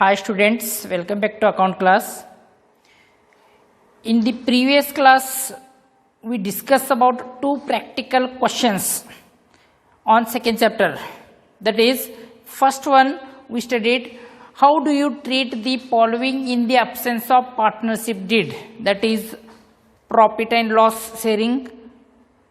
Hi students, welcome back to account class. In the previous class, we discussed about two practical questions on second chapter. That is, first one we studied how do you treat the following in the absence of partnership deed. That is profit and loss sharing,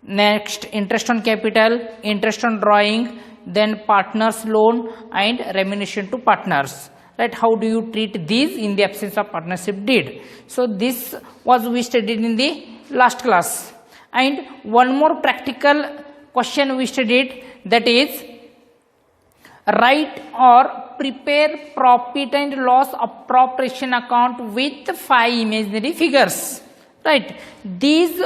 next interest on capital, interest on drawing, then partners loan and remuneration to partners. Right, how do you treat these in the absence of partnership deed? So this was we studied in the last class. And one more practical question we studied, that is write or prepare profit and loss appropriation account with 5 imaginary figures. Right, these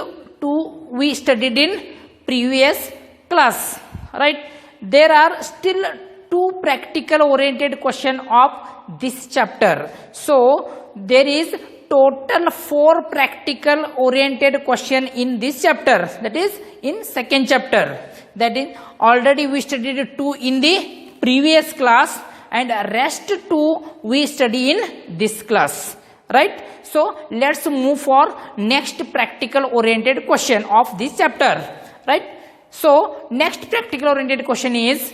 two we studied in previous class. Right, there are still two practical oriented question of this chapter. So there is total 4 practical oriented question in this chapter, that is in second chapter. That is already we studied 2 in the previous class and rest 2 we study in this class. Right, so let's move for next practical oriented question of this chapter. Right, so next practical oriented question is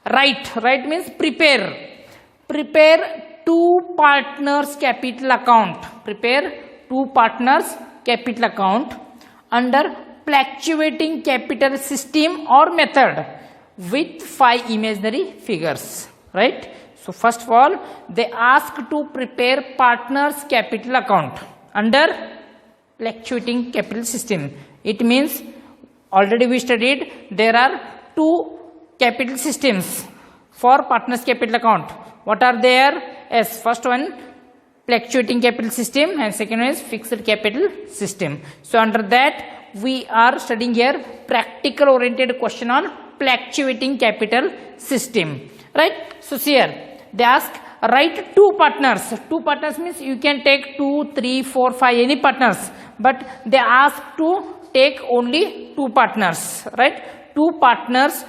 write means prepare two partners capital account, capital account under fluctuating capital system or method with 5 imaginary figures. Right, so first of all they ask to prepare partners capital account under fluctuating capital system. It means already we studied there are 2 capital systems for partners capital account. What are there? Yes, first one fluctuating capital system and second one is fixed capital system. So under that we are studying here practical oriented question on fluctuating capital system. Right, so here they ask write 2 partners. 2 partners means you can take 2, 3, 4, 5 any partners, but they ask to take only 2 partners. Right, 2 partners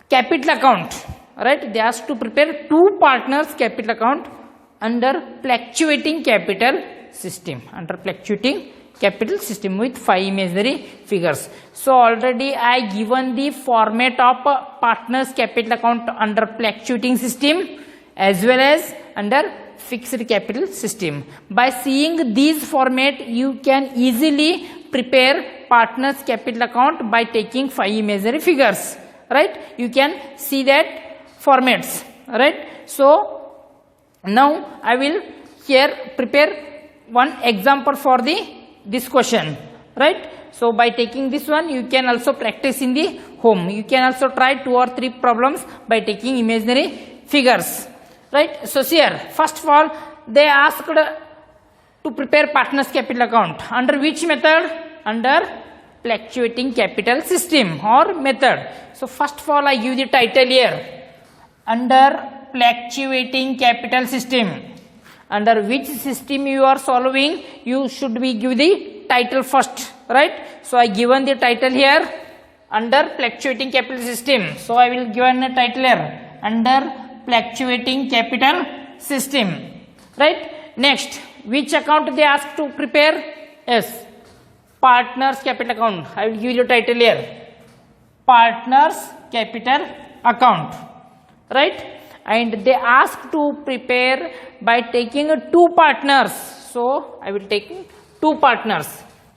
capital account. Right, they asked to prepare 2 partners capital account under fluctuating capital system, with 5 imaginary figures. So already I given the format of partners capital account under fluctuating system as well as under fixed capital system. By seeing these format you can easily prepare partners capital account by taking 5 imaginary figures. Right, you can see that formats. Right, so now I will here prepare one example for this question. Right, so by taking this one you can also practice in the home. You can also try 2 or 3 problems by taking imaginary figures. Right, so here first of all they asked to prepare partners capital account under which method? Under fluctuating capital system or method. So first of all I give the title here under fluctuating capital system. Under which system you are solving, you should be give the title first. Right, so I given the title here under fluctuating capital system. So I will given a title here under fluctuating capital system. Right, next which account they ask to prepare? Yes, partners capital account. I will give you title here partners capital account. Right, and they ask to prepare by taking 2 partners. So I will take 2 partners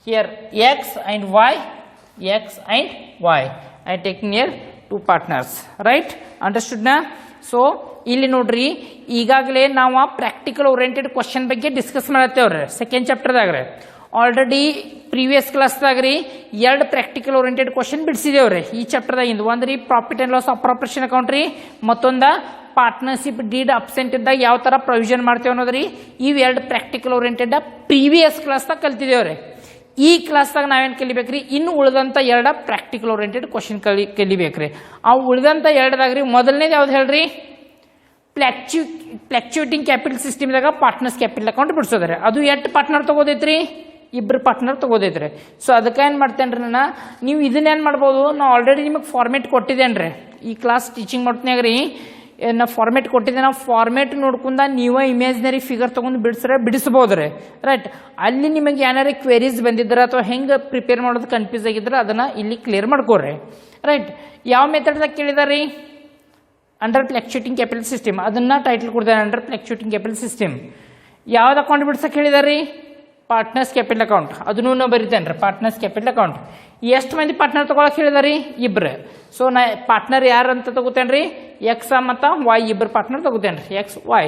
here X and Y. I taking here 2 partners. Right, understood na? So ಇಲ್ಲಿ ನೋಡ್ರಿ ಈಗಾಗಲೇ ನಾವು practical oriented question ಬಗ್ಗೆ discuss ಮಾಡತ್ತೇವ್ರಿ second ಚಾಪ್ಟರ್ದಾಗ್ರಿ. Already previous ಕ್ಲಾಸ್ದಾಗ್ರಿ 2 practical oriented question ಬಿಡಿಸಿದೇವ್ರಿ ಈ ಚಾಪ್ಟರ್ದಾಗಿಂದ. ಒಂದ್ರಿ profit and loss appropriation account ರೀ, ಮತ್ತೊಂದ ಪಾರ್ಟ್ನರ್ಶಿಪ್ ಡೀಡ್ ಅಬ್ಸೆಂಟ್ ಇದ್ದಾಗ ಯಾವ ತರ ಪ್ರೊವಿಷನ್ ಮಾಡ್ತೇವೆ ಅನ್ನೋದ್ರಿ. ಇವು 2 ಪ್ರಾಕ್ಟಿಕಲ್ ಓರಿಯೆಂಟೆಡ್ ಪ್ರೀವಿಯಸ್ ಕ್ಲಾಸ್ದಾಗ ಕಲ್ತಿದೇವ್ರಿ. ಈ ಕ್ಲಾಸ್ದಾಗ ನಾವೇನು ಕಲಿಬೇಕ್ರಿ? ಇನ್ನು ಉಳಿದಂಥ 2 ಪ್ರಾಕ್ಟಿಕಲ್ ಓರಿಯೆಂಟೆಡ್ ಕ್ವಶನ್ ಕಲಿಬೇಕ್ರಿ. ಆ ಉಳಿದಂಥ 2ದಾಗ್ರಿ ಮೊದಲನೇದು ಯಾವ್ದು ಹೇಳ್ರಿ? ಫ್ಲಕ್ಚುಯೇಟಿಂಗ್ ಕ್ಯಾಪಿಟಲ್ ಸಿಸ್ಟಮ್ದಾಗ ಪಾರ್ಟ್ನರ್ಸ್ ಕ್ಯಾಪಿಟಲ್ ಅಕೌಂಟ್ ಬಿಡಿಸೋದ್ರಿ. ಅದು ಎಷ್ಟು ಪಾರ್ಟ್ನರ್ ತಗೋದೈತ್ರಿ? 2 ಪಾರ್ಟ್ನರ್ ತಗೋದೈತ್ರಿ. ಸೊ ಅದಕ್ಕೆ ಏನು ಮಾಡ್ತೇನ್ರಿ ನೀವು ಇದನ್ನೇನು ಮಾಡ್ಬೋದು, ನಾವು ಆಲ್ರೆಡಿ ನಿಮಗೆ ಫಾರ್ಮೇಟ್ ಕೊಟ್ಟಿದ್ದೇನ್ರಿ ಈ ಕ್ಲಾಸ್ ಟೀಚಿಂಗ್ ಮಾಡ್ತೀನಾಗ ರೀ. ನಾ ಫಾರ್ಮೇಟ್ ಕೊಟ್ಟಿದ್ದೆ, ನಾವು ಫಾರ್ಮೇಟ್ ನೋಡ್ಕೊಂಡ ನೀವು ಇಮೇಜ್ನರಿ ಫಿಗರ್ ತೊಗೊಂಡು ಬಿಡಿಸ್ಬೋದು ರೀ. ರೈಟ್, ಅಲ್ಲಿ ನಿಮಗೆ ಏನಾರು ಕ್ವೆರೀಸ್ ಬಂದಿದ್ರೆ ಅಥವಾ ಹೆಂಗೆ ಪ್ರಿಪೇರ್ ಮಾಡೋದು ಕನ್ಫ್ಯೂಸ್ ಆಗಿದ್ರೆ ಅದನ್ನು ಇಲ್ಲಿ ಕ್ಲಿಯರ್ ಮಾಡ್ಕೋರಿ. ರೈಟ್, ಯಾವ ಮೆಥಡ್ದಾಗ ಕೇಳಿದಾರೆ ರೀ? ಅಂಡರ್ ಫ್ಲಕ್ಚುಯೇಟಿಂಗ್ ಕ್ಯಾಪಿಟಲ್ ಸಿಸ್ಟಮ್, ಅದನ್ನು ಟೈಟಲ್ ಕೊಡ್ತಾರೆ ಅಂಡರ್ ಫ್ಲಕ್ಚುಯೇಟಿಂಗ್ ಕ್ಯಾಪಿಟಲ್ ಸಿಸ್ಟಮ್. ಯಾವ್ದು ಅಕೌಂಟ್ ಬಿಡ್ಸಕ್ಕೆ ಹೇಳಿದಾರೆ ರೀ? Partners capital account. ಅದನ್ನು ನಾವು ಬರಿತೇನೆ ರೀ, ಪಾರ್ಟ್ನರ್ಸ್ ಕ್ಯಾಪಿಟಲ್ ಅಕೌಂಟ್. ಎಷ್ಟು ಮಂದಿ ಪಾರ್ಟ್ನರ್ ತೊಗೊಳಕ್ಕೆ ಹೇಳಿದಾರೆ ರೀ? ಇಬ್ರು. ಸೊ ನಾ ಪಾರ್ಟ್ನರ್ ಯಾರು ಅಂತ ತಗೋತೇನೆ ರೀ? ಎಕ್ಸ್ ಮತ್ತು ವೈ ಇಬ್ಬರು ಪಾರ್ಟ್ನರ್ ತಗೋತೇನೆ ರೀ. ಎಕ್ಸ್ ವೈ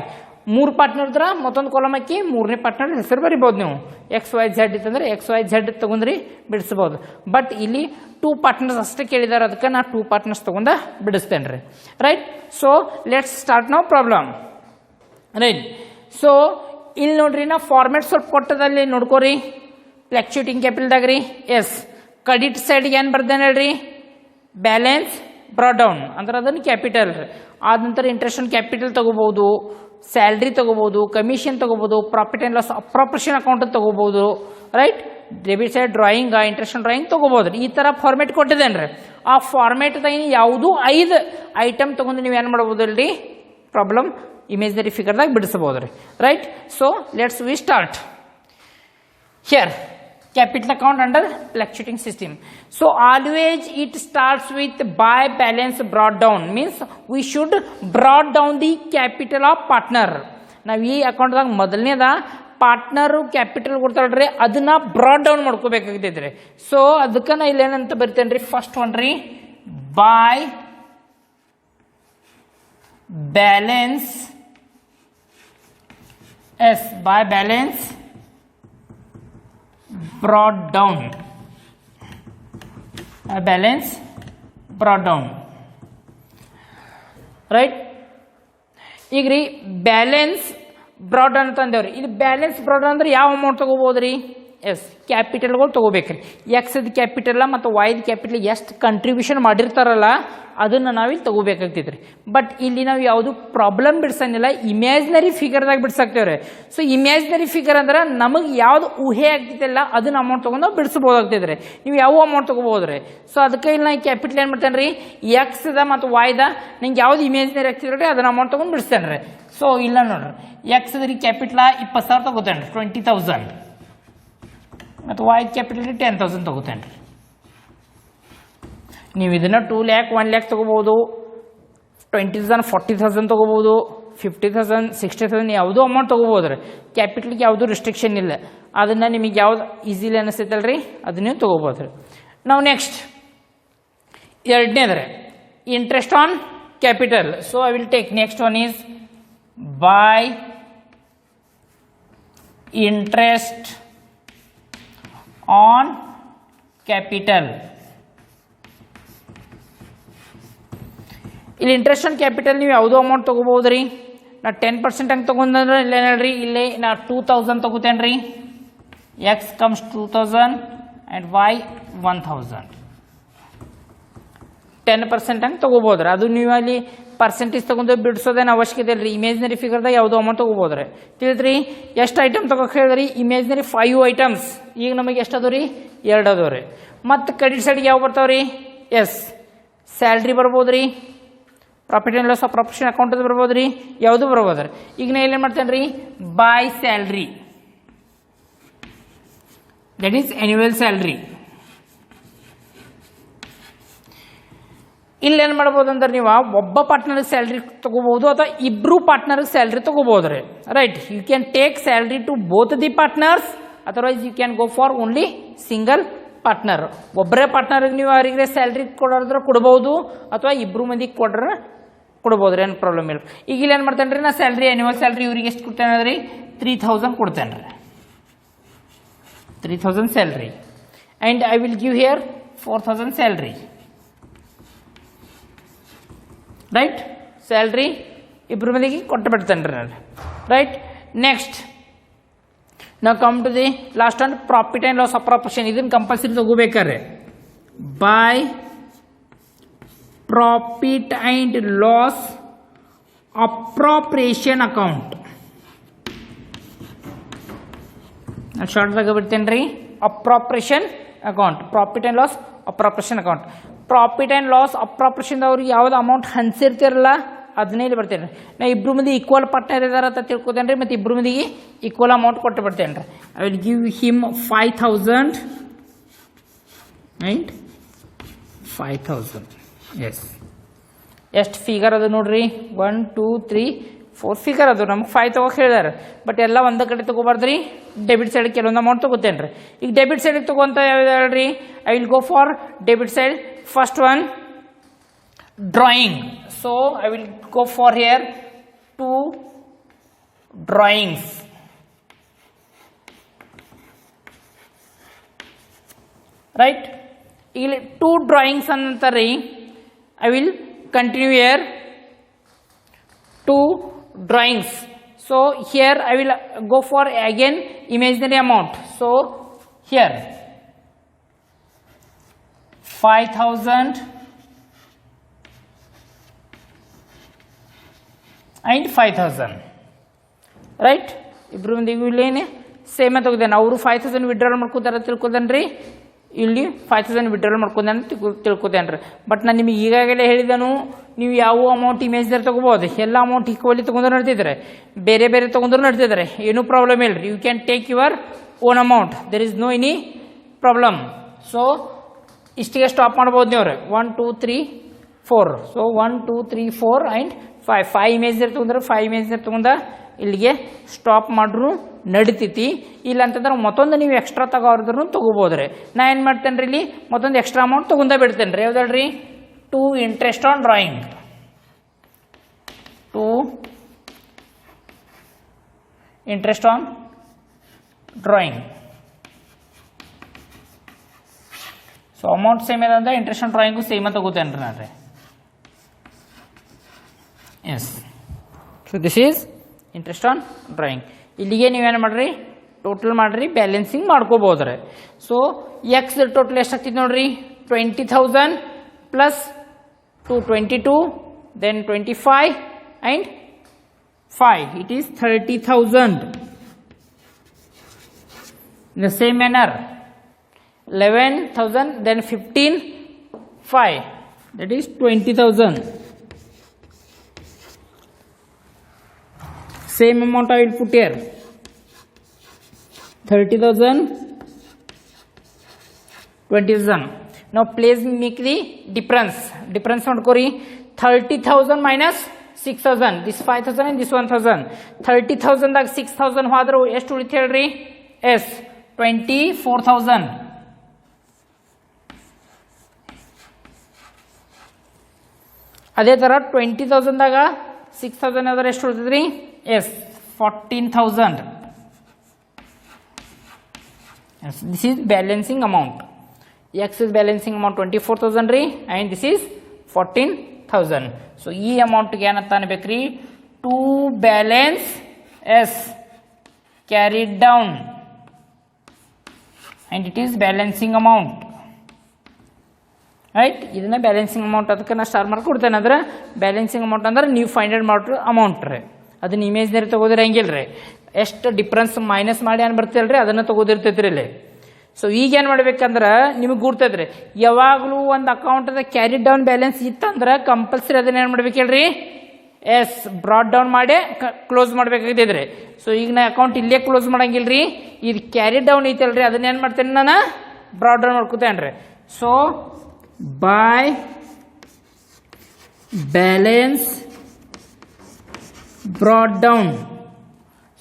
3 ಪಾರ್ಟ್ನರ್ ಇದ್ರೆ ಮತ್ತೊಂದು ಕಾಲಮ್ ಹಾಕಿ 3ನೇ ಪಾರ್ಟ್ನರ್ ಹೆಸರು ಬರಿಬೋದು ನೀವು. ಎಕ್ಸ್ ವೈ ಝೆಡ್ ಇತ್ತಂದ್ರೆ ಎಕ್ಸ್ ವೈ ಝೆಡ್ ತೊಗೊಂಡ್ರಿ ಬಿಡಿಸ್ಬೋದು. ಬಟ್ ಇಲ್ಲಿ 2 ಪಾರ್ಟ್ನರ್ಸ್ ಅಷ್ಟೇ ಕೇಳಿದಾರೆ, ಅದಕ್ಕೆ ನಾ 2 ಪಾರ್ಟ್ನರ್ಸ್ ತೊಗೊಂಡು ಬಿಡಿಸ್ತೇನೆ ರೀ. Right, so let's start now problem. Right, so ಇಲ್ಲಿ ನೋಡ್ರಿ, ನಾ ಫಾರ್ಮೇಟ್ ಸ್ವಲ್ಪ ಕೊಟ್ಟದಲ್ಲಿ ನೋಡ್ಕೋರಿ. ಫ್ಲಕ್ಚುಯೇಟಿಂಗ್ ಕ್ಯಾಪಿಟಲ್ದಾಗ ರೀ, ಎಸ್ ಕ್ರೆಡಿಟ್ ಸೈಡ್ಗೆ ಏನು ಬರ್ದೇನೆ ಹೇಳ್ರಿ? ಬ್ಯಾಲೆನ್ಸ್ ಬ್ರಾಡ್ ಡೌನ್ ಅಂದ್ರೆ ಅದನ್ನು ಕ್ಯಾಪಿಟಲ್ ರೀ. ಆದ ನಂತರ ಇಂಟ್ರೆಸ್ಟ್ ಆನ್ ಕ್ಯಾಪಿಟಲ್ ತೊಗೋಬೋದು, ಸ್ಯಾಲ್ರಿ ತೊಗೋಬೋದು, ಕಮಿಷನ್ ತೊಗೋಬೋದು, profit and loss appropriation account ತೊಗೋಬೋದು. Right, debit side drawing, interest on drawing ತೊಗೋಬೋದು. ಈ ಥರ ಫಾರ್ಮೇಟ್ ಕೊಟ್ಟಿದ್ದೇನೆ ರೀ. ಆ ಫಾರ್ಮೇಟ್ದಾಗ ಯಾವುದೂ 5 ಐಟಮ್ ತೊಗೊಂಡು ನೀವು ಏನು ಮಾಡ್ಬೋದು ಅಲ್ರಿ? ಪ್ರಾಬ್ಲಮ್ ಇಮೇಜ್ನರಿ ಫಿಗರ್ದಾಗ ಬಿಡಿಸಬಹುದು ರೀ. Right, so let's we start here. Capital account under fluctuating system. So always it starts with by balance brought down, means we should brought down the capital of partner. ನಾವು ಈ ಅಕೌಂಟ್ದಾಗ ಮೊದಲನೇದ partner capital ಕೊಡ್ತಾಳ್ರಿ, ಅದನ್ನ brought down ಮಾಡ್ಕೋಬೇಕಾಗ್ತೈತ್ರಿ. So ಅದಕ್ಕೆ ನಾ ಇಲ್ಲೇನಂತ ಬರ್ತೇನೆ ರೀ? First one ರೀ, by balance, yes by balance brought down, balance brought down. Right, ಈಗ ರೀ ಬ್ಯಾಲೆನ್ಸ್ ಬ್ರಾಡ್ ಡೌನ್ ಅಂತಂದೇವ್ರಿ. ಇಲ್ಲಿ ಬ್ಯಾಲೆನ್ಸ್ ಬ್ರಾಡ್ ಡೌನ್ ಅಂದ್ರೆ ಯಾವ ಅಮೌಂಟ್ ತೊಗೋಬೋದು ರೀ? ಎಸ್ ಕ್ಯಾಪಿಟಲ್ಗಳು ತೊಗೋಬೇಕ್ರಿ. ಎಕ್ಸ್ದ ಕ್ಯಾಪಿಟಲ್ ಮತ್ತು ವೈದ್ ಕ್ಯಾಪಿಟಲ್ ಎಷ್ಟು ಕಂಟ್ರಿಬ್ಯೂಷನ್ ಮಾಡಿರ್ತಾರಲ್ಲ ಅದನ್ನು ನಾವಿಲ್ಲಿ ತೊಗೋಬೇಕಾಗ್ತೈತೆ ರೀ. ಬಟ್ ಇಲ್ಲಿ ನಾವು ಯಾವುದು ಪ್ರಾಬ್ಲಮ್ ಬಿಡ್ಸಂಗಿಲ್ಲ, ಇಮ್ಯಾಜಿನರಿ ಫಿಗರ್ದಾಗ ಬಿಡ್ಸಾಕ್ತೇವ್ರಿ. ಸೊ ಇಮ್ಯಾಜಿನರಿ ಫಿಗರ್ ಅಂದ್ರೆ ನಮಗೆ ಯಾವ್ದು ಊಹೆ ಆಗ್ತೈತಲ್ಲ ಅದನ್ನ ಅಮೌಂಟ್ ತೊಗೊಂಡು ಬಿಡಿಸ್ಬೋದಾಗ್ತೈತೆ ರೀ. ನೀವು ಯಾವ ಅಮೌಂಟ್ ತೊಗೋಬೋದು ರೀ. ಸೊ ಅದಕ್ಕೆ ಇಲ್ಲಿ ನಾನು ಕ್ಯಾಪಿಟಲ್ ಏನು ಮಾಡ್ತೇನೆ ರೀ? ಎಕ್ಸ್ದ ಮತ್ತು ವೈದ ನಿಂಗೆ ಯಾವ್ದು ಇಮ್ಯಾಜಿನರಿ ಆಗ್ತಿದ್ರೆ ರೀ ಅದನ್ನ ಅಮೌಂಟ್ ತೊಗೊಂಡು ಬಿಡಿಸ್ತೇನೆ ರೀ. ಸೊ ಇಲ್ಲ ನೋಡ್ರಿ, ಎಕ್ಸ್ದ ರೀ ಕ್ಯಾಪಿಟಲ್ 20,000 ತೊಗೋತೇನೆ ರೀ, 20,000. ಮತ್ತು ವೈದ್ ಕ್ಯಾಪಿಟಲ್ 10,000 ತೊಗೋತೇನೆ ರೀ. ನೀವು ಇದನ್ನು 2 lakh 1 lakh ತೊಗೋಬೋದು, 20,000 40,000 ತೊಗೋಬೋದು, 50,000 60,000 ಯಾವುದೋ ಅಮೌಂಟ್ ತೊಗೋಬೋದು ರೀ. ಕ್ಯಾಪಿಟಲ್ಗೆ ಯಾವುದೂ ರಿಸ್ಟ್ರಿಕ್ಷನ್ ಇಲ್ಲ. ಅದನ್ನು ನಿಮಗೆ ಯಾವ್ದು ಈಸಿಲಿ ಅನಿಸ್ತೈತಲ್ಲ ರೀ ಅದನ್ನೇ ತೊಗೋಬೋದು ರೀ. ನಾವು ನೆಕ್ಸ್ಟ್ ಎರಡನೇದ್ರೆ interest on capital. So I will take next one is by interest on capital. ಇಲ್ಲಿ ಇಂಟ್ರೆಸ್ಟ್ ಆನ್ ಕ್ಯಾಪಿಟಲ್ ನೀವು ಯಾವುದೋ ಅಮೌಂಟ್ ತೊಗೋಬೋದು ರೀ. ನಾ 10% ಹಂಗೆ ತೊಗೊಂಡ್ರೆ ಇಲ್ಲೇ ಹೇಳ್ರಿ, ಇಲ್ಲೇ ನಾ 2,000 ತೊಗೋತೇನೆ ರೀ. X comes 2,000 and Y 1,000. 10% ಹಂಗೆ ತೊಗೋಬೋದು ರೀ. ಅದು ನೀವು ಅಲ್ಲಿ ಪರ್ಸೆಂಟೇಜ್ ತೊಗೊಂಡು ಬಿಡಿಸೋದೇನು ಅವಶ್ಯಕತೆ ಇಲ್ಲ ರೀ. ಇಮೇಜ್ನರಿ ಫಿಗರ್ದಾಗ ಯಾವುದೋ ಅಮೌಂಟ್ ತೊಗೋಬೋದು ರೀ. ತಿಳಿದ್ರಿ, ಎಷ್ಟು ಐಟಮ್ ತೊಗೋಕೆ ಹೇಳಿದ್ರಿ? ಇಮೇಜ್ನರಿ 5 ಐಟಮ್ಸ್. ಈಗ ನಮಗೆ ಎಷ್ಟು ಅದಾವ ರೀ? 2 ಅದಾವ ರೀ. ಮತ್ತು ಕ್ರೆಡಿಟ್ ಸೈಡ್ಗೆ ಯಾವ ಬರ್ತಾವೆ ರೀ? ಎಸ್ ಸ್ಯಾಲ್ರಿ ಬರ್ಬೋದು ರೀ, profit and loss appropriation account ಅದು ಬರ್ಬೋದು ರೀ, ಯಾವುದು ಬರ್ಬೋದು ರೀ. ಈಗ ನಾ ಏನು ಮಾಡ್ತೇನೆ ರೀ? By salary, that is annual salary. ಇಲ್ಲೇನು ಮಾಡ್ಬೋದು ಅಂದ್ರೆ ನೀವು ಒಬ್ಬ ಪಾರ್ಟ್ನರ್ಗೆ ಸ್ಯಾಲ್ರಿ ತೊಗೋಬೋದು ಅಥವಾ ಇಬ್ಬರು ಪಾರ್ಟ್ನರ್ಗೆ ಸ್ಯಾಲ್ರಿ ತೊಗೋಬೋದು ರೀ. Right, you can take salary to both the partners, otherwise you can go for only single partner. ಒಬ್ಬರೇ ಪಾರ್ಟ್ನರ್ಗೆ ನೀವು ಅವರಿಗೆ ಸ್ಯಾಲ್ರಿ ಕೊಡೋದ್ರೆ ಕೊಡ್ಬೋದು, ಅಥವಾ ಇಬ್ಬರು ಮಂದಿಗೆ ಕೊಡ್ರೆ ಕೊಡ್ಬೋದು ರೀ, ಏನು ಪ್ರಾಬ್ಲಮ್ ಇಲ್ಲ. ಈಗ ಇಲ್ಲಿ ಏನು ಮಾಡ್ತೇನೆ ರೀ? ನಾ ಸ್ಯಾಲ್ರಿ ಆ್ಯನ್ಯುವಲ್ ಸ್ಯಾಲ್ರಿ ಇವ್ರಿಗೆ ಎಷ್ಟು ಕೊಡ್ತೇನೆ ರೀ? 3,000 ಕೊಡ್ತೇನೆ ರೀ. 3,000 salary and I will give here 4,000 salary. Right, salary ಇಬ್ಬರು ಮಂದಿಗೆ ಕೊಟ್ಟು ಬಿಡ್ತೇನೆ ರೀ ನಾನು. ರೈಟ್, ನೆಕ್ಸ್ಟ್ ನಾವು come to the last one, profit and loss appropriation. ಇದನ್ನು ಕಂಪಲ್ಸರಿ ತಗೋಬೇಕಾರೆ by profit and loss appropriation account. ನಾನು ಶಾರ್ಟ್ದಾಗ ಬಿಡ್ತೇನೆ ರೀ, appropriation account, profit and loss appropriation account. Profit and loss appropriation ಅವ್ರಿಗೆ ಯಾವ್ದು ಅಮೌಂಟ್ ಹಂಚಿರ್ತಿರಲ್ಲ ಅದನ್ನೇ ಇಲ್ಲಿ ಬರ್ತೇನೆ ರೀ. ನಾ ಇಬ್ಬರು ಮಂದಿ ಈಕ್ವಲ್ ಪಾರ್ಟ್ನರ್ ಇದಾರೆ ಅಂತ ತಿಳ್ಕೊತೇನೆ ರೀ, ಮತ್ತು ಇಬ್ಬರು ಮಂದಿಗೆ ಈಕ್ವಲ್ ಅಮೌಂಟ್ ಕೊಟ್ಟು ಬಿಡ್ತೇನೆ ರೀ. I will give him 5000 and 5000. Yes, ಎಷ್ಟು ಫಿಗರ್ ಅದು ನೋಡ್ರಿ, 1 2 3 4 ಫಿಗರ್ ಅದು. ನಮ್ಗೆ 5 ತೊಗೋಕೆ ಹೇಳಿದಾರೆ, ಬಟ್ ಎಲ್ಲ ಒಂದೇ ಕಡೆ ತೊಗೋಬಾರ್ದು ರೀ. ಡೆಬಿಟ್ ಸೈಡ್ ಕೆಲವೊಂದು ಅಮೌಂಟ್ ತೊಗೋತೇನೆ ರೀ. ಈಗ ಡೆಬಿಟ್ ಸೈಡಿಗೆ ತೊಗೊಂತ ಯಾವ್ದು ಹೇಳ್ರಿ, I will go for debit side. First one drawing. So I will go for here 2 drawings. Right, ಇಲ್ಲಿ 2 ಡ್ರಾಯಿಂಗ್ಸ್ ಅಂತಾರೆ. I will continue here 2 drawings. So here I will go for again imaginary amount. So here 5000 and 5000. Right, ಇಬ್ರು ಮಂದಿಗೂ ಇಲ್ಲೇನೆ same ತಗೋದೇನೆ. ಅವರು 5000 withdrawal ಮಾಡ್ಕೋತಾರ ತಿಳ್ಕೊದೇನ್ರಿ, ಇಲ್ಲಿ 5000 withdrawal ಮಾಡ್ಕೊಂಡೇನೆ ತಿಳ್ಕೊತೇನೆ ರೀ. But ನಾನು ನಿಮಗೆ ಈಗಾಗಲೇ ಹೇಳಿದನು, ನೀವು ಯಾವ ಅಮೌಂಟ್ ಇಮೇಜ್ದಾರೆ ತೊಗೋಬೋದು. ಎಲ್ಲ ಅಮೌಂಟ್ ಈಕ್ವಲಿ ತೊಗೊಂಡ್ರು ನಡ್ತಿದ್ದಾರೆ, ಬೇರೆ ಬೇರೆ ತೊಗೊಂಡ್ರು ನಡ್ತಿದ್ದಾರೆ, ಏನೂ ಪ್ರಾಬ್ಲಮ್ ಇಲ್ಲ ರೀ. You can take your own amount, there is no any problem. So ಇಷ್ಟಿಗೆ ಸ್ಟಾಪ್ ಮಾಡ್ಬೋದು ನೀವು ರೀ. 1 2 3 4. ಸೊ 1 2 3 4 ಆ್ಯಂಡ್ 5 ಇಮೇಜ್ದಾರೆ ತೊಗೊಂಡ್ರೆ 5 ಇಮೇಜ್ದಾರೆ ತೊಗೊಂಡ ಇಲ್ಲಿಗೆ ಸ್ಟಾಪ್ ಮಾಡ್ರು ನಡಿತೈತಿ. ಇಲ್ಲ ಅಂತಂದ್ರೆ ಮತ್ತೊಂದು ನೀವು ಎಕ್ಸ್ಟ್ರಾ ತಗೋರಿದ್ರು ತೊಗೋಬೋದು ರೀ. ನಾ ಏನು ಮಾಡ್ತೇನೆ ರೀ, ಇಲ್ಲಿ ಮತ್ತೊಂದು ಎಕ್ಸ್ಟ್ರಾ ಅಮೌಂಟ್ ತೊಗೊಂಡ ಬಿಡ್ತೇನೆ ರೀ. ಯಾವ್ದು ರೀ, 2 interest on drawing. 2 interest on drawing. So amount same ಇದೆ ಅಂದ್ರೆ ಇಂಟ್ರೆಸ್ಟ್ ಆನ್ ಡ್ರಾಯಿಂಗು ಸೇಮ್ ತಗೋತೇನೆ ರೀ ನಾನು ರೀ. Yes, so this is interest on drawing. ಇಲ್ಲಿಗೆ ನೀವೇನು ಮಾಡಿರಿ, ಟೋಟಲ್ ಮಾಡಿರಿ, ಬ್ಯಾಲೆನ್ಸಿಂಗ್ ಮಾಡ್ಕೋಬೋದ್ರಿ. ಸೊ ಎಕ್ಸ್ ಟೋಟಲ್ ಎಷ್ಟಾಗ್ತಿದೆ ನೋಡ್ರಿ, 20,000 plus 22, then 25 and 5, it is 30,000. In the same manner 11,000, then 15, 5, that is 20,000. Same amount I will put here, 30,000, 20,000. Now please make the difference. Difference ಮಾಡ್ಕೋರಿ. 30,000 minus 6,000. This 5,000 and this 1,000. 30,000 ದಾಗ 6,000 ಹೋದ್ರೆ ಎಷ್ಟು ಉಳಿತು ಹೇಳ್ರಿ? S, 24,000. ಅದೇ ಥರ 20,000 ದಾಗ 6,000 ಹೋದ್ರೆ ಎಷ್ಟು ಉಳಿತದ್ರಿ? S, 14,000. Yes, this is balancing amount. X is balancing amount 24,000 ರೀ, and this is 14,000. So ಈ ಅಮೌಂಟ್ ಏನಂತ ಅನ್ಬೇಕ್ರಿ, to balance as carried down and it is balancing amount. Right, ಇದನ್ನ ಬ್ಯಾಲೆನ್ಸಿಂಗ್ ಅಮೌಂಟ್. ಅದಕ್ಕೆ ನಾನು ಸ್ಟಾರ್ ಮಾರ್ಕ್ ಕೊಡ್ತೇನೆ. ಅಂದ್ರೆ ಬ್ಯಾಲೆನ್ಸಿಂಗ್ ಅಮೌಂಟ್ ಅಂದ್ರೆ ನೀವು ಫೈಂಡ್ ಔಟ್ ಮಾಡ್ರಿ ಅಮೌಂಟ್ ರೀ. ಅದನ್ನ ಇಮೇಜ್ನರಿ ತೊಗೋದ್ರೆ ಹೆಂಗಿಲ್ಲ ರೀ, ಎಷ್ಟು ಡಿಫ್ರೆನ್ಸ್ ಮೈನಸ್ ಮಾಡಿ ಏನು ಬರ್ತಿಲ್ಲ ರೀ, ಅದನ್ನು ತೊಗೋದಿರ್ತೈತ್ರಿ ಇಲ್ಲಿ. ಸೊ ಈಗ ಏನು ಮಾಡ್ಬೇಕಂದ್ರೆ ನಿಮಗೆ ಗುರ್ತೈತ್ರಿ, ಯಾವಾಗಲೂ ಒಂದು ಅಕೌಂಟದ ಕ್ಯಾರಿ ಡೌನ್ ಬ್ಯಾಲೆನ್ಸ್ ಇತ್ತಂದ್ರೆ ಕಂಪಲ್ಸರಿ ಅದನ್ನ ಏನು ಮಾಡ್ಬೇಕು ಹೇಳ್ರಿ, ಎಸ್ ಬ್ರಾಡ್ ಡೌನ್ ಮಾಡಿ ಕ್ಲೋಸ್ ಮಾಡ್ಬೇಕಾಗಿದ್ರಿ. ಸೊ ಈಗ ನಾ ಅಕೌಂಟ್ ಇಲ್ಲೇ ಕ್ಲೋಸ್ ಮಾಡಂಗಿಲ್ಲ ರೀ, ಇದು ಕ್ಯಾರಿ ಡೌನ್ ಐತಲ್ರಿ, ಅದನ್ನ ಏನು ಮಾಡ್ತೇನೆ ನಾನು ಬ್ರಾಡ್ ಡೌನ್ ಮಾಡ್ಕೋತೇನೆ ರೀ. So by balance brought down.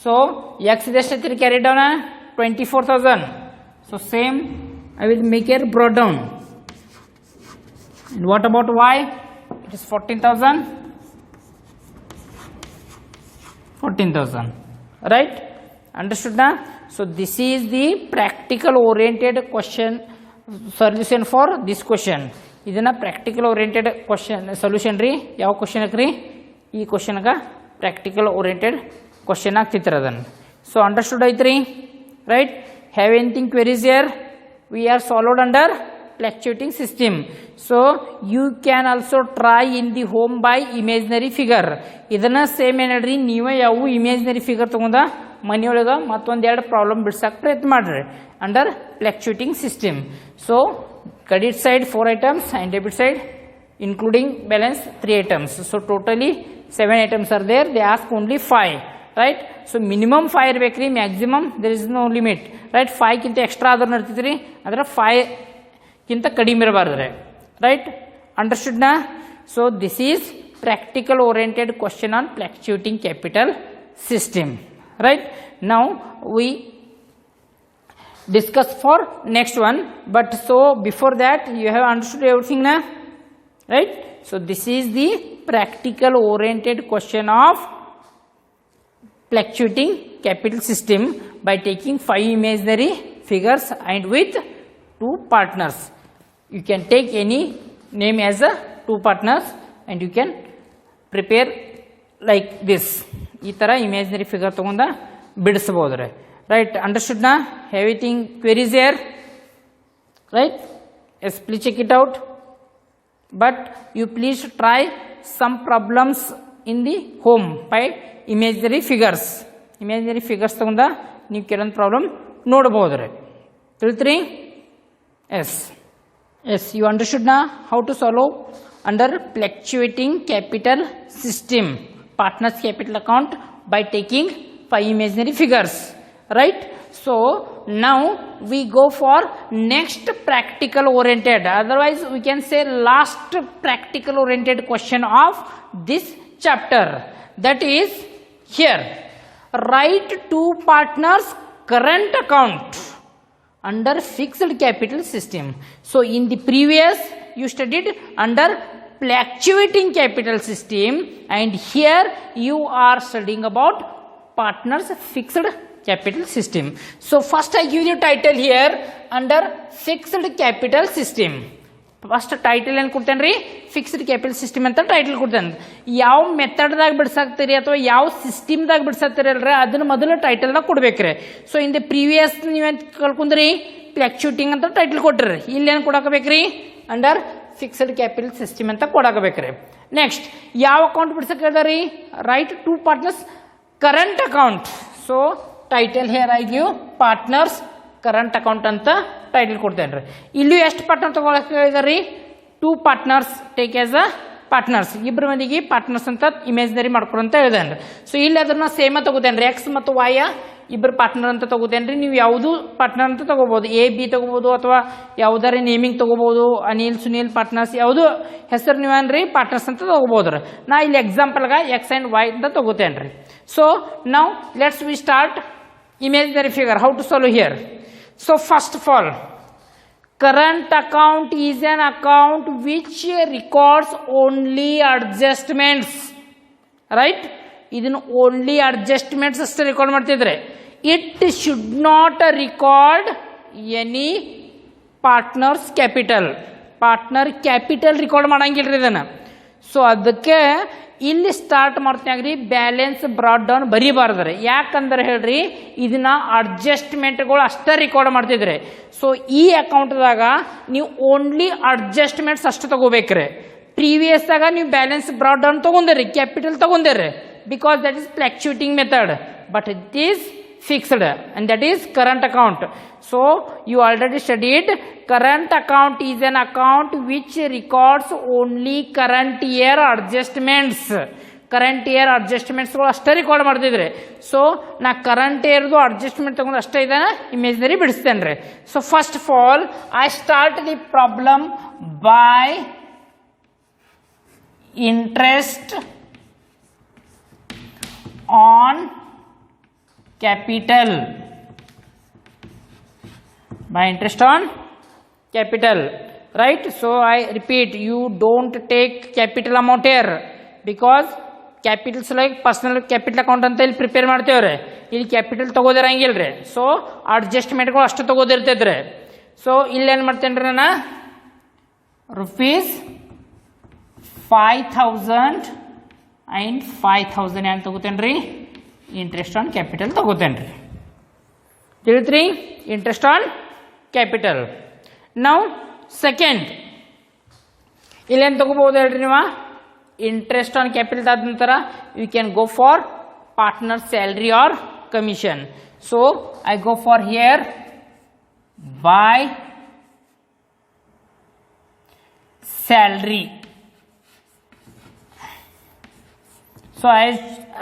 So X is ಎಷ್ಟು carried down 24,000. So same I will make here brought down. And what about Y? It is 14,000. 14,000. Right? Understood na? So this is the practical oriented question solution for this question. ಇದನ್ನ practical oriented question solution ರೀ. ಯಾವ question ರೀ? ಈ ಕ್ವಶನ್ಗ practical oriented question ಆಗ್ತಿತ್ತು ಅದನ್ನು. So understood ಐತ್ರಿ, right? Have anything queries here? We are solved under fluctuating system. So you can also try in the home by imaginary figure. ಇದನ್ನ same ಏನ್ರಿ, ನೀವೇ ಯಾವ ಇಮೇಜ್ನರಿ ಫಿಗರ್ ತಗೊಂಡ ಮನೆಯೊಳಗೆ ಮತ್ತೊಂದೆರಡು ಪ್ರಾಬ್ಲಮ್ ಬಿಡ್ಸಕ್ಕೆ ಪ್ರಯತ್ನ ಮಾಡ್ರಿ under fluctuating system. So credit side 4 items and debit side including balance 3 items. So totally 7 items are there. They ask only 5, right? So minimum 5 ಇರಬೇಕ್ರಿ, maximum there is no limit, right? 5 ಕಿಂತ extra ಆದ್ರೂ ನಡ್ತೈತ್ರಿ, ಅದರ 5 ಕಿಂತ ಕಡಿಮೆ ಇರಬಾರ್ದು, right? Understood na? So this is practical oriented question on fluctuating capital system, right? Now we discuss for next one, but so before that you have understood everything na, right? So this is the practical oriented question of fluctuating capital system by taking 5 imaginary figures and with 2 partners. You can take any name as a 2 partners and you can prepare like this. ಈ ತರ imaginary figure ತಗೊಂಡ ಬಿಡಿಸಬಹುದು, right? Understood na? Everything queries here, right? Yes, please check it out. But you please try some problems in the home by imaginary figures. Imaginary figures ತಗೊಂಡ ನೀವು ಕೆಲವೊಂದು problem ನೋಡಬಹುದು, ತಿಳಿತ್ರಿ? Yes, yes, you understood na how to solve under fluctuating capital system partners capital account by taking 5 imaginary figures, right? So now we go for next practical oriented, otherwise we can say last practical oriented question of this chapter, that is here. Write 2 partners current account under fixed capital system. So in the previous you studied under fluctuating capital system, and here you are studying about partners fixed capital system. So first I give you title here under fixed capital system. First title ಏನು ಕೊಡ್ತೇನೆ, fixed capital system ಅಂತ title ಕೊಡ್ತೇನೆ. ಯಾವ ಮೆಥಡ್ದಾಗ ಬಿಡ್ಸಾಕ್ತೀರಿ ಅಥವಾ ಯಾವ ಸಿಸ್ಟಮ್ದಾಗ ಬಿಡ್ಸಾಕ್ತೀರಿ ಅಲ್ರಿ, ಅದನ್ನ ಮೊದಲು ಟೈಟಲ್ದಾಗ ಕೊಡ್ಬೇಕ್ರಿ. ಸೊ ಇನ್ ದ ಪ್ರೀವಿಯಸ್ ನೀವೇನು ಕಲ್ಕೊಂಡ್ರಿ, ಫ್ಲಕ್ಚುಯೇಟಿಂಗ್ ಅಂತ ಟೈಟಲ್ ಕೊಟ್ರಿ. ಇಲ್ಲಿ ಏನು ಕೊಡಾಕಬೇಕ್ರಿ, ಅಂಡರ್ ಫಿಕ್ಸ್ಡ್ ಕ್ಯಾಪಿಟಲ್ ಸಿಸ್ಟಮ್ ಅಂತ ಕೊಡಾಕಬೇಕ್ರಿ. ನೆಕ್ಸ್ಟ್ ಯಾವ ಅಕೌಂಟ್ ಬಿಡ್ಸಕ್ ಹೇಳ್ದಾರಿ, right 2 partners current account. So title here I give partners current account ಅಂತ ಟೈಟಲ್ ಕೊಡ್ತೇನೆ ರೀ. ಇಲ್ಲಿ ಎಷ್ಟು ಪಾರ್ಟ್ನರ್ ತಗೊಳಕ್ ಹೇಳಿದಾರೆ, 2 partners take as a partners, ಇಬ್ಬರು ಮಂದಿಗೆ ಪಾರ್ಟ್ನರ್ಸ್ ಅಂತ ಇಮೇಜಿನರಿ ಮಾಡ್ಕೊಡು ಅಂತ ಹೇಳಿದೇನೆ ರೀ. ಸೊ ಇಲ್ಲಿ ಅದನ್ನ ಸೇಮ ತಗೋತೇನೆ ರೀ, ಎಕ್ಸ್ ಮತ್ತು ವೈ ಇಬ್ಬರು ಪಾರ್ಟ್ನರ್ ಅಂತ ತಗೋತೇನೆ ರೀ. ನೀವು ಯಾವುದು ಪಾರ್ಟ್ನರ್ ಅಂತ ತಗೋಬಹುದು, ಎ ಬಿ ತಗೋಬಹುದು ಅಥವಾ ಯಾವುದಾರಿ ನೇಮಿಂಗ್ ತಗೋಬಹುದು, ಅನಿಲ್ ಸುನೀಲ್ ಪಾರ್ಟ್ನರ್ಸ್, ಯಾವುದು ಹೆಸರು ನೀವೇನ್ರಿ ಪಾರ್ಟ್ನರ್ಸ್ ಅಂತ ತಗೋಬಹುದು ರೀ. ನಾ ಇಲ್ಲಿ ಎಕ್ಸಾಂಪಲ್ಗ ಎಕ್ಸ್ ಆ್ಯಂಡ್ ವೈ ಅಂತ ತಗೋತೇನೆ ರೀ. ಸೊ ನಾವು let's we start imaginary figure. How to solve here? So first of all, current account is an account which records only adjustments, right? ಇದನ್ನು ಓನ್ಲಿ ಅಡ್ಜಸ್ಟ್ಮೆಂಟ್ಸ್ ಅಷ್ಟೇ ರೆಕಾರ್ಡ್ ಮಾಡ್ತಿದ್ರೆ, it should not record any partners capital. Partner capital record ಮಾಡಂಗಿಲ್ರಿ ಇದನ್ನು. So ಅದಕ್ಕೆ ಇಲ್ಲಿ start ಮಾಡ್ತೀವಿ balance brought down ಬರೀಬಾರ್ದ್ರಿ. ಯಾಕಂದ್ರೆ ಹೇಳ್ರಿ, ಇದನ್ನ ಅಡ್ಜಸ್ಟ್ಮೆಂಟ್ಗಳು ಅಷ್ಟೇ ರೆಕಾರ್ಡ್ ಮಾಡ್ತಿದ್ರಿ. ಸೊ ಈ ಅಕೌಂಟ್ದಾಗ ನೀವು ಓನ್ಲಿ ಅಡ್ಜಸ್ಟ್ಮೆಂಟ್ಸ್ ಅಷ್ಟು ತಗೋಬೇಕ್ರಿ. ಪ್ರೀವಿಯಸ್ದಾಗ ನೀವು ಬ್ಯಾಲೆನ್ಸ್ ಬ್ರಾಡ್ ಡೌನ್ ತಗೊಂಡಿರಿ, ಕ್ಯಾಪಿಟಲ್ ತಗೊಂಡಿರಿ, because that is fluctuating method, but it is fixed and that is current account. So you already studied current account is an account which records only current year adjustments. current year adjustments ಗಳು ಅಷ್ಟೇ record ಮಾಡ್ತಿದ್ರಿ. So ನಾ current ಇಯರ್ದು adjustment ತಗೊಂಡು ಅಷ್ಟೇ ಇದನ್ನ imaginary ಬಿಡಿಸ್ತೇನೆ ರೀ. So first of all I start the problem by interest on capital, by interest on capital, right? So I repeat, you don't take capital amount here because capitals like personal capital account ಅಂತ ಇಲ್ಲಿ prepare ಮಾಡ್ತೇವ್ರಿ. ಇಲ್ಲಿ capital ತಗೋದಿರಂಗಿಲ್ರಿ. So ಅಡ್ಜಸ್ಟ್ಮೆಂಟ್ಗಳು ಅಷ್ಟು ತಗೋದಿರ್ತೈತ್ರಿ. So ಇಲ್ಲಿ ಏನು ಮಾಡ್ತೇನೆ ರೀ, ನಾನು ರುಪೀಸ್ 5000 and 5000 ಏನು ತಗೋತೇನೆ ರೀ, ಇಂಟ್ರೆಸ್ಟ್ ಆನ್ ಕ್ಯಾಪಿಟಲ್ ತಗೋತೇನೆ ರೀ. ತಿಳಿತ್ರಿ, ಇಂಟ್ರೆಸ್ಟ್ ಆನ್ ಕ್ಯಾಪಿಟಲ್. ನಾವು ಸೆಕೆಂಡ್ ಇಲ್ಲೇನು ತಗೋಬಹುದು ಹೇಳ್ರಿ ನೀವು, ಇಂಟ್ರೆಸ್ಟ್ ಆನ್ ಕ್ಯಾಪಿಟಲ್ ಆದ ನಂತರ you can go for partner salary or commission. So I go for here by salary. So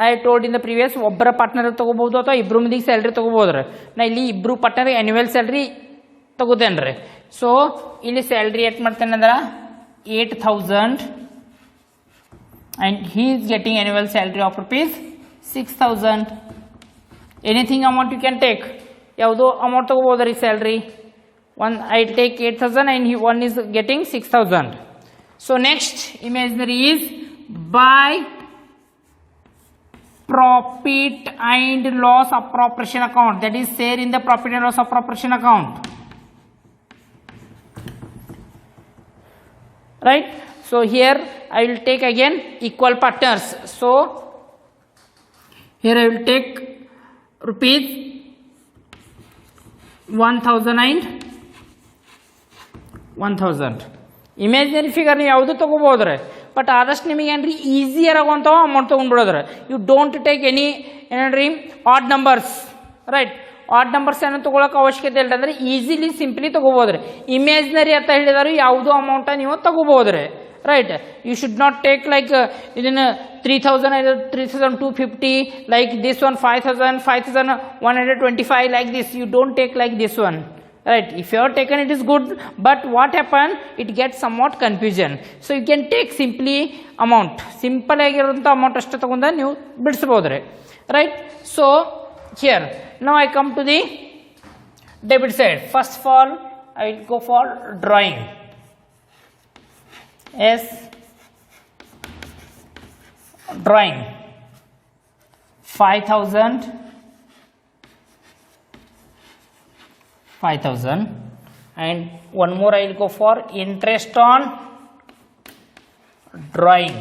I told in the previous ಒಬ್ಬರ ಪಾರ್ಟ್ನರ್ ತೊಗೋಬೋದು ಅಥವಾ ಇಬ್ಬರು ಮಂದಿಗೆ ಸ್ಯಾಲ್ರಿ ತೊಗೋಬೋದ್ರಿ. ನಾ ಇಲ್ಲಿ ಇಬ್ಬರು ಪಾರ್ಟ್ನರ್ ಆ್ಯನ್ಯುವಲ್ ಸ್ಯಾಲ್ರಿ ತಗೋತೇನೆ ರೀ. ಸೊ ಇಲ್ಲಿ ಸ್ಯಾಲ್ರಿ ಎಷ್ಟು ಮಾಡ್ತೇನೆ ಅಂದ್ರೆ 8,000 and he is getting annual salary of rupees 6,000. Anything amount you can take. ಯಾವುದೋ ಅಮೌಂಟ್ ತಗೋಬೋದ್ರಿ salary. one I take 8,000 and one is getting 6,000. So next imaginary is by profit and loss appropriation account, that is share in the profit and loss appropriation account, right? So here I will take again equal partners. So here I will take rupees 1,000 and 1,000. Imaginary figure ನೀವು ಯಾವುದು ತೊಗೋಬೋದ್ರಿ. But ಆದಷ್ಟು ನಿಮಗೆ ಏನ್ರಿ easier ಆಗುವಂಥವು amount ತೊಗೊಂಡ್ಬಿಡೋದ್ರಿ. You don't take any ಏನ್ರಿ odd numbers, right? Odd numbers ಏನೋ ತೊಗೊಳಕ್ಕೆ ಅವಶ್ಯಕತೆ ಇಲ್ಲ ಅಂದ್ರೆ ಈಸಿಲಿ ಸಿಂಪ್ಲಿ ತೊಗೋಬೋದ್ರಿ. ಇಮ್ಯಾಜಿನರಿ ಅಂತ ಹೇಳಿದಾರು ಯಾವುದೋ ಅಮೌಂಟ ನೀವು ತೊಗೋಬೋದ್ರಿ, right? You should not take like ಇದನ್ನ 3,000 3,250 like this one, 5,000 5,125 like this. You don't take like this one, right? If you are taken it is good, but what happen, it gets somewhat confusion. So you can take simply amount, simple ಆಗಿರುವಂತ amount ಅಷ್ಟೇ ತಗೊಂಡ ನೀವು ಬಿಡಿಸಬಹುದ್ರಿ, right? So here now I come to the debit side. First of all I will go for drawing. Yes, drawing 5,000 and one more I will go for interest on drawing.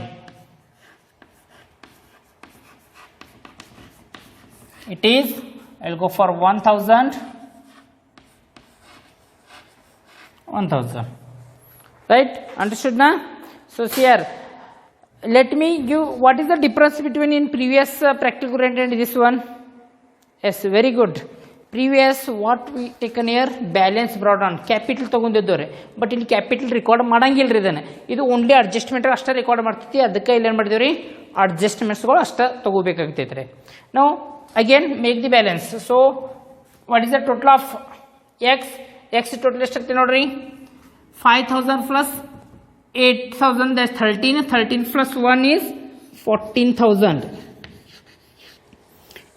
It is I will go for 1,000. Right? Understood na? So here let me give what is the difference between in previous practical oriented and this one. Yes, very good. Previous what we taken here, balance brought on, capital ತಗೊಂಡಿದ್ದೋರೆ. But ಇಲ್ಲಿ capital record ಮಾಡಂಗಿಲ್ರಿ. ಇದನ್ನ ಇದು only adjustment ಅಷ್ಟೇ record ಮಾಡ್ತೈತಿ. ಅದಕ್ಕೆ ಇಲ್ಲಿ ಏನು ಮಾಡಿದೇವ್ರಿ, ಅಡ್ಜಸ್ಟ್ಮೆಂಟ್ಸ್ಗಳು ಅಷ್ಟೇ ತಗೋಬೇಕಾಗ್ತೈತ್ರಿ. ನಾವು again make the balance. So what is the total of X total ಎಷ್ಟಾಗ್ತದೆ ನೋಡ್ರಿ, 5,000 plus 8,000, that's 13 plus 1 is 14,000.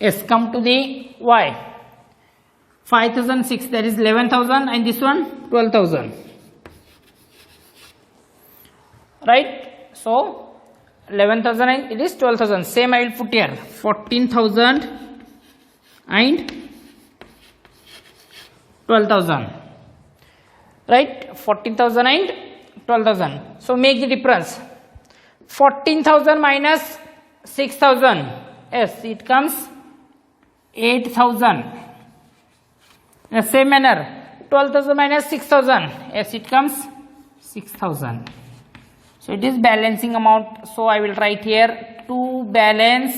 Yes, come to the y, 5,006, that is 11,000 and this one 12,000, right? So 11,000 and it is 12,000. Same I will put here, 14,000 and 12,000, right? 14,000 and 12,000. So make the difference. 14,000 minus 6,000. Yes, it comes 8,000. In the same manner, 12,000 minus 6,000. Yes, it comes 6,000. So it is balancing amount. So I will write here to balance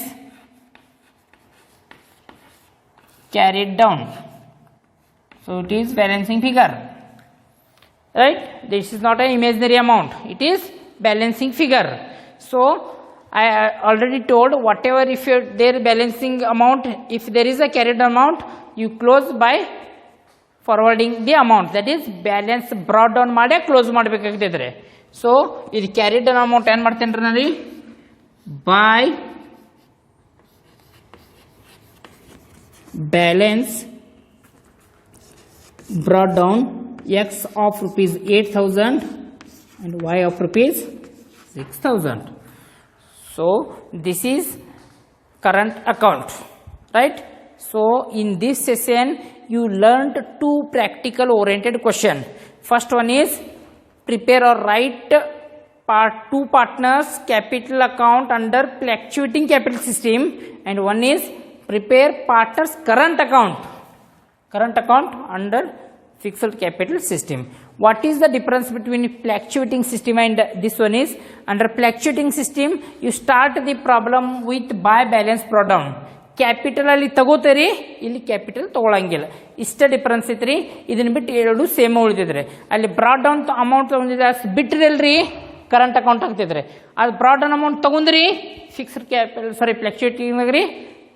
carried down. So it is balancing figure, right? This is not an imaginary amount, it is balancing figure. So I already told whatever if there balancing amount, if there is a carried amount, you close by forwarding the amount, that is balance brought down ಮಾಡಿ close ಮಾಡಬೇಕಾಗ್ತೈತ್ರಿ. So ಇದು carried down amount ಏನು ಮಾಡ್ತೇನೆ ರೀ, by balance brought down x of rupees 8,000 and y of rupees 6,000. So this is current account, right? So in this session you learned two practical oriented question. First one is prepare or write two partners capital account under fluctuating capital system, and one is prepare partners current account under fixed capital system. What is the difference between fluctuating system and this one is, under fluctuating system you start the problem with by balance brought down. Capital ಅಲ್ಲಿ ತಗೋತೀರಿ, ಇಲ್ಲಿ capital ತಗೊಳಂಗಿಲ್ಲ. ಇಷ್ಟ difference ಐತ್ರಿ. ಇದನ್ನ ಬಿಟ್ಟು ಎರಡು same ಉಳಿದಿದ್ರಿ. ಅಲ್ಲಿ brought down amount ತಗೊಂಡಿದ್ರೆ ಬಿಟ್ಟಿರಲ್ರಿ, ಕರೆಂಟ್ ಅಕೌಂಟ್ ಆಗ್ತಿದ್ರೆ ಅದು ಬ್ರಾಡ್ ಅಮೌಂಟ್ ತೊಗೊಂಡ್ರಿ ಫಿಕ್ಸ್ಡ್ ಕ್ಯಾಪಿಟಲ್ ಫ್ಲಕ್ಚುಯೇಟಿಂಗ್ ರೀ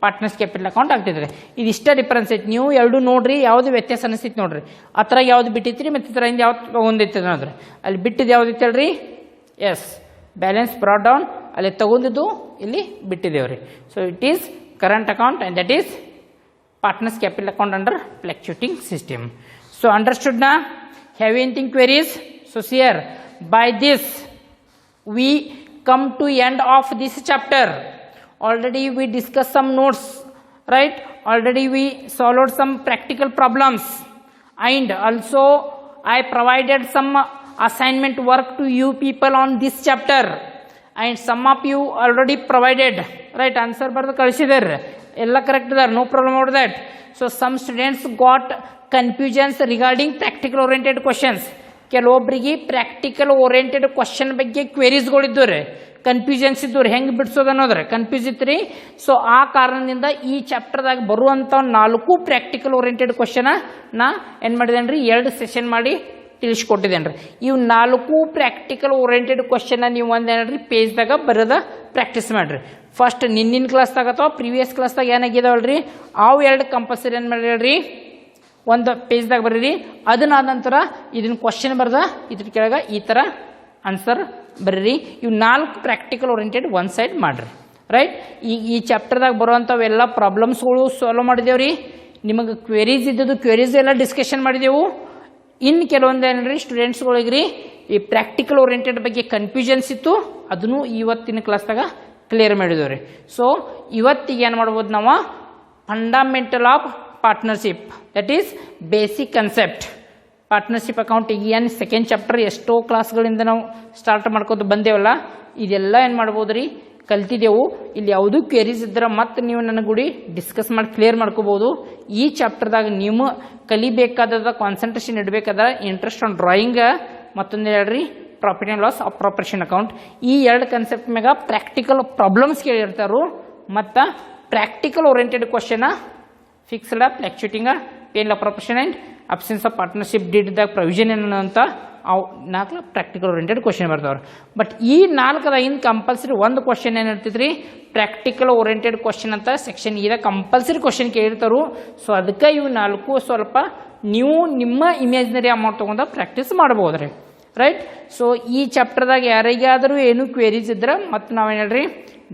ಪಾರ್ಟ್ನರ್ಸ್ ಕ್ಯಾಪಿಟಲ್ ಅಕೌಂಟ್ ಆಗ್ತಿದ್ರೆ ಇದಿಷ್ಟ ಡಿಫರೆನ್ಸ್ ಐತಿ ನೀವು ಎರಡು ನೋಡ್ರಿ ಯಾವುದು ವ್ಯತ್ಯಾಸ ಅನಿಸ್ತೈತಿ ನೋಡ್ರಿ ಆ ಥರ ಯಾವ್ದು ಬಿಟ್ಟಿತ್ರಿ ಮತ್ತು ಈ ಥರ ಇಂದ ಯಾವ್ದು ತೊಗೊಂಡಿತ್ತು ನೋಡ್ರಿ ಅಲ್ಲಿ ಬಿಟ್ಟಿದ್ದು ಯಾವ್ದು ಇತ್ತಲ್ರಿ ಎಸ್ ಬ್ಯಾಲೆನ್ಸ್ ಬ್ರಾಡ್ ಡೌನ್ ಅಲ್ಲಿ ತೊಗೊಂಡಿದ್ದು ಇಲ್ಲಿ ಬಿಟ್ಟಿದ್ದೇವ್ರಿ so it is current account and that is partners capital account under fluctuating system. So understood ನಾ? Have anything queries? So see here by this we come to end of this chapter. Already we discussed some notes, right? Already we solved some practical problems and also I provided some assignment work to you people on this chapter and some of you already provided, right? Answer bardu kalisidare ella correct idare, no problem about that. So some students got confusions regarding practical oriented questions. ಕೆಲವೊಬ್ಬರಿಗೆ practical oriented question ಬಗ್ಗೆ ಕ್ವೆರೀಸ್ಗಳಿದ್ದು ರೀ, confusions ಇದ್ದು ರೀ, ಹೆಂಗೆ ಬಿಡಿಸೋದು ಅನ್ನೋದ್ರಿ confuse ಇತ್ತು ರೀ. So ಆ ಕಾರಣದಿಂದ ಈ ಚಾಪ್ಟರ್ದಾಗ ಬರುವಂಥ 4 ಪ್ರಾಕ್ಟಿಕಲ್ ಓರಿಯೆಂಟೆಡ್ ಕ್ವಶನ ನಾ ಏನು ಮಾಡಿದೇನೆ ರೀ 2 ಸೆಷನ್ ಮಾಡಿ ತಿಳಿಸ್ಕೊಟ್ಟಿದ್ದೇನೆ ರೀ. ಇವು 4 ಪ್ರಾಕ್ಟಿಕಲ್ ಓರಿಯೆಂಟೆಡ್ ಕ್ವಶನ್ನ ನೀವು ಒಂದೇನ್ರಿ ಪೇಜ್ದಾಗ ಬರೋದ ಪ್ರಾಕ್ಟೀಸ್ ಮಾಡಿರಿ. ಫಸ್ಟ್ ನಿನ್ನಿನ ಕ್ಲಾಸ್ದಾಗ ಅಥವಾ ಪ್ರೀವಿಯಸ್ ಕ್ಲಾಸ್ದಾಗ ಏನಾಗಿದಾವಲ್ರಿ ಅವು 2 ಕಂಪಲ್ಸರಿ ಏನು ಮಾಡಿರಿ ಒಂದು ಪೇಜ್ದಾಗ ಬರೀರಿ. ಅದನ್ನಾದ ನಂತರ ಇದನ್ನ ಕ್ವಶನ್ ಬರ್ದ ಇದ್ರ ಕೆಳಗೆ ಈ ಥರ ಆನ್ಸರ್ ಬರೀರಿ. ಇವು 4 ಪ್ರಾಕ್ಟಿಕಲ್ ಓರಿಯೆಂಟೆಡ್ ಒನ್ ಸೈಡ್ ಮಾಡಿರಿ, ರೈಟ್? ಈಗ ಈ ಚಾಪ್ಟರ್ದಾಗ ಬರುವಂಥವೆಲ್ಲ ಪ್ರಾಬ್ಲಮ್ಸ್ಗಳು ಸಾಲ್ವ್ ಮಾಡಿದೇವು ರೀ. ನಿಮಗೆ ಕ್ವೆರೀಸ್ ಇದ್ದದ್ದು ಕ್ವೆರೀಸ್ ಎಲ್ಲ ಡಿಸ್ಕಷನ್ ಮಾಡಿದೆವು. ಇನ್ನು ಕೆಲವೊಂದು ಏನ್ರಿ ಸ್ಟೂಡೆಂಟ್ಸ್ಗಳಿಗೆ ರೀ ಈ ಪ್ರಾಕ್ಟಿಕಲ್ ಓರಿಯೆಂಟೆಡ್ ಬಗ್ಗೆ ಕನ್ಫ್ಯೂಷನ್ಸ್ ಇತ್ತು, ಅದನ್ನು ಇವತ್ತಿನ ಕ್ಲಾಸ್ದಾಗ ಕ್ಲಿಯರ್ ಮಾಡಿದೇವು ರೀ. ಸೊ ಇವತ್ತಿಗೆ ಏನು ಮಾಡ್ಬೋದು ನಾವು fundamental of partnership, that is basic concept. Partnership ಅಕೌಂಟಿಗೆ ಏನು ಸೆಕೆಂಡ್ ಚಾಪ್ಟರ್ ಎಷ್ಟೋ ಕ್ಲಾಸ್ಗಳಿಂದ ನಾವು ಸ್ಟಾರ್ಟ್ ಮಾಡ್ಕೋತ ಬಂದೇವಲ್ಲ, ಇದೆಲ್ಲ ಏನು ಮಾಡ್ಬೋದು ರೀ ಕಲ್ತಿದ್ದೆವು. ಇಲ್ಲಿ ಯಾವುದೂ ಕ್ವೆರೀಸ್ ಇದ್ರೆ ಮತ್ತೆ ನೀವು ನನ್ನ ಗುಡಿ ಡಿಸ್ಕಸ್ ಮಾಡಿ ಕ್ಲಿಯರ್ ಮಾಡ್ಕೋಬೋದು. ಈ ಚಾಪ್ಟರ್ದಾಗ ನೀವು ಕಲಿಬೇಕಾದ ಕಾನ್ಸಂಟ್ರೇಷನ್ ಇಡಬೇಕಾದ್ರೆ ಇಂಟ್ರೆಸ್ಟ್ ಆನ್ ಡ್ರಾಯಿಂಗ್, ಮತ್ತೊಂದು ಹೇಳ್ರಿ profit and loss appropriation account. ಈ 2 ಕನ್ಸೆಪ್ಟ್ ಮ್ಯಾಗ ಪ್ರಾಕ್ಟಿಕಲ್ ಪ್ರಾಬ್ಲಮ್ಸ್ ಕೇಳಿರ್ತಾರು ಮತ್ತು practical oriented question fixed fluctuating ಪೇನ್ appropriation and absence of partnership ಡೀಡ್ದಾಗ ಪ್ರೊವಿಷನ್ ಏನು ಅಂತ ಅವು 4 ಪ್ರಾಕ್ಟಿಕಲ್ ಓರಿಯೆಂಟೆಡ್ ಕ್ವಶನ್ ಬರ್ತಾವ್ರಿ. ಬಟ್ ಈ 4 ಕಂಪಲ್ಸರಿ ಒಂದು ಕ್ವಶನ್ ಏನು ಇರ್ತೈತ್ರಿ ಪ್ರಾಕ್ಟಿಕಲ್ ಓರಿಯೆಂಟೆಡ್ ಕ್ವಶನ್ ಅಂತ ಸೆಕ್ಷನ್ ಇದಾಗ ಕಂಪಲ್ಸರಿ ಕ್ವಶನ್ ಕೇಳಿರ್ತಾರು. ಸೊ ಅದಕ್ಕೆ ಇವು 4 ಸ್ವಲ್ಪ ನೀವು ನಿಮ್ಮ ಇಮ್ಯಾಜಿನರಿ ಅಮೌಂಟ್ ತೊಗೊಂಡು ಪ್ರಾಕ್ಟೀಸ್ ಮಾಡ್ಬೋದು ರೀ, ರೈಟ್? ಸೊ ಈ ಚಾಪ್ಟರ್ದಾಗ ಯಾರಿಗಾದರೂ ಏನು ಕ್ವೆರೀಸ್ ಇದ್ರೆ ಮತ್ತು ನಾವೇನು ಹೇಳ್ರಿ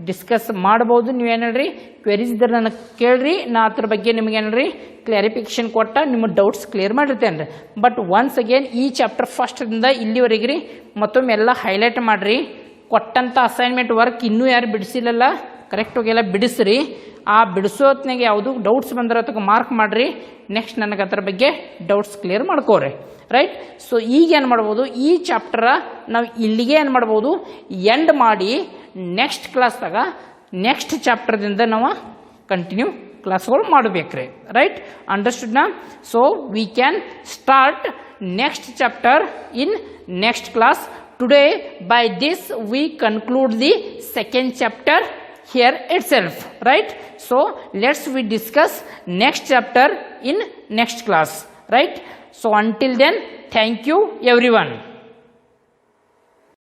ಡಿಸ್ಕಸ್ ಮಾಡ್ಬೋದು. ನೀವೇನು ಹೇಳ್ರಿ ಕ್ವೆರೀಸ್ ಇದ್ರೆ ನನಗೆ ಕೇಳ್ರಿ, ನಾ ಅದ್ರ ಬಗ್ಗೆ ನಿಮ್ಗೆ ಏನ್ರಿ ಕ್ಲಾರಿಫಿಕೇಶನ್ ಕೊಟ್ಟ ನಿಮ್ಮ ಡೌಟ್ಸ್ ಕ್ಲಿಯರ್ ಮಾಡಿರ್ತೇನೆ ರೀ. ಬಟ್ ಒನ್ಸ್ ಅಗೇನ್ ಈ ಚಾಪ್ಟರ್ ಫಸ್ಟಿಂದ ಇಲ್ಲಿವರೆಗೆ ರೀ ಮತ್ತೊಮ್ಮೆ ಎಲ್ಲ ಹೈಲೈಟ್ ಮಾಡಿರಿ. ಕೊಟ್ಟಂಥ ಅಸೈನ್ಮೆಂಟ್ ವರ್ಕ್ ಇನ್ನೂ ಯಾರು ಬಿಡಿಸಿಲ್ಲಲ್ಲ ಕರೆಕ್ಟಾಗೆಲ್ಲ ಬಿಡಿಸ್ರಿ. ಆ ಬಿಡಿಸೋತ್ನಾಗ ಯಾವುದು ಡೌಟ್ಸ್ ಬಂದ್ರೆ ಅದಕ್ಕೆ ಮಾರ್ಕ್ ಮಾಡಿರಿ. ನೆಕ್ಸ್ಟ್ ನನಗೆ ಅದ್ರ ಬಗ್ಗೆ ಡೌಟ್ಸ್ ಕ್ಲಿಯರ್ ಮಾಡ್ಕೋರಿ, ರೈಟ್? ಸೊ ಈಗ ಏನು ಮಾಡ್ಬೋದು ಈ ಚಾಪ್ಟರ ನಾವು ಇಲ್ಲಿಗೆ ಏನು ಮಾಡ್ಬೋದು ಎಂಡ್ ಮಾಡಿ ನೆಕ್ಸ್ಟ್ ಕ್ಲಾಸ್ದಾಗ ನೆಕ್ಸ್ಟ್ ಚಾಪ್ಟರ್ದಿಂದ ನಾವು ಕಂಟಿನ್ಯೂ ಕ್ಲಾಸ್ಗಳು ಮಾಡಬೇಕ್ರಿ, ರೈಟ್? ಅಂಡರ್ಸ್ಟುಡ್ನಾ? So we can start next chapter in next class. Today by this we conclude the second chapter here itself, right? So let's we discuss next chapter in next class, right? So until then, thank you everyone.